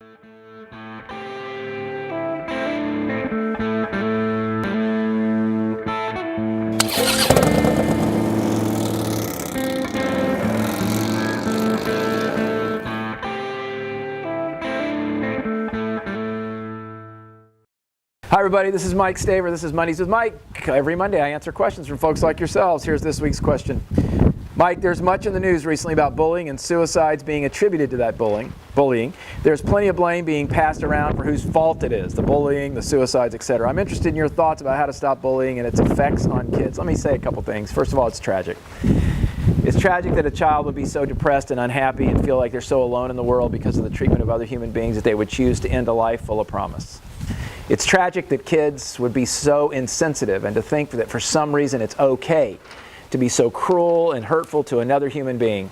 Hi everybody, this is Mike Staver. This is Mondays with Mike. Every Monday I answer questions from folks like yourselves. Here's this week's question. Mike, there's much in the news recently about bullying and suicides being attributed to that bullying. There's plenty of blame being passed around for whose fault it is, the bullying, the suicides, etc. I'm interested in your thoughts about how to stop bullying and its effects on kids. Let me say a couple things. First of all, it's tragic. It's tragic that a child would be so depressed and unhappy and feel like they're so alone in the world because of the treatment of other human beings that they would choose to end a life full of promise. It's tragic that kids would be so insensitive and to think that for some reason it's okay to be so cruel and hurtful to another human being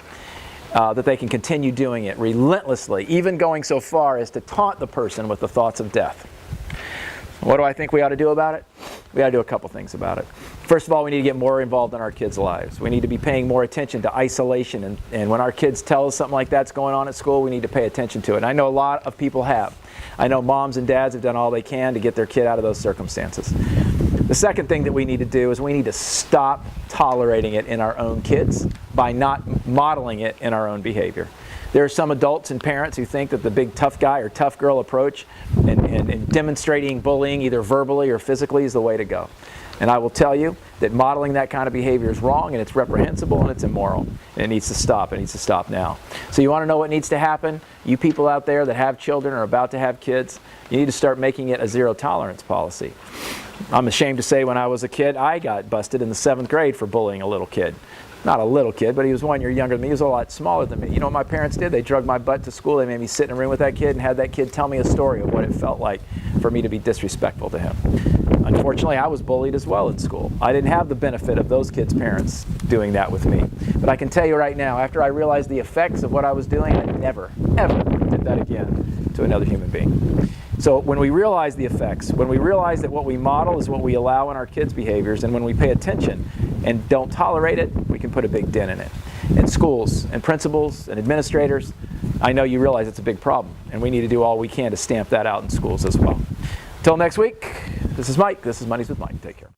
that they can continue doing it relentlessly, even going so far as to taunt the person with the thoughts of death. What do I think we ought to do about it? We ought to do a couple things about it. First of all, we need to get more involved in our kids' lives. We need to be paying more attention to isolation, and when our kids tell us something like that's going on at school, we need to pay attention to it. And I know a lot of people have. I know moms and dads have done all they can to get their kid out of those circumstances. The second thing that we need to do is we need to stop tolerating it in our own kids by not modeling it in our own behavior. There are some adults and parents who think that the big tough guy or tough girl approach and demonstrating bullying either verbally or physically is the way to go. And I will tell you that modeling that kind of behavior is wrong, and it's reprehensible, and it's immoral. And it needs to stop. It needs to stop now. So you want to know what needs to happen? You people out there that have children or are about to have kids, you need to start making it a zero tolerance policy. I'm ashamed to say when I was a kid, I got busted in the 7th grade for bullying a little kid. Not a little kid, but he was 1 year younger than me. He was a lot smaller than me. You know what my parents did? They drugged my butt to school. They made me sit in a room with that kid and had that kid tell me a story of what it felt like for me to be disrespectful to him. Unfortunately, I was bullied as well in school. I didn't have the benefit of those kids' parents doing that with me. But I can tell you right now, after I realized the effects of what I was doing, I never, ever did that again to another human being. So when we realize the effects, when we realize that what we model is what we allow in our kids' behaviors, and when we pay attention and don't tolerate it, we can put a big dent in it. And schools and principals and administrators, I know you realize it's a big problem, and we need to do all we can to stamp that out in schools as well. Until next week, this is Mike. This is Mondays with Mike. Take care.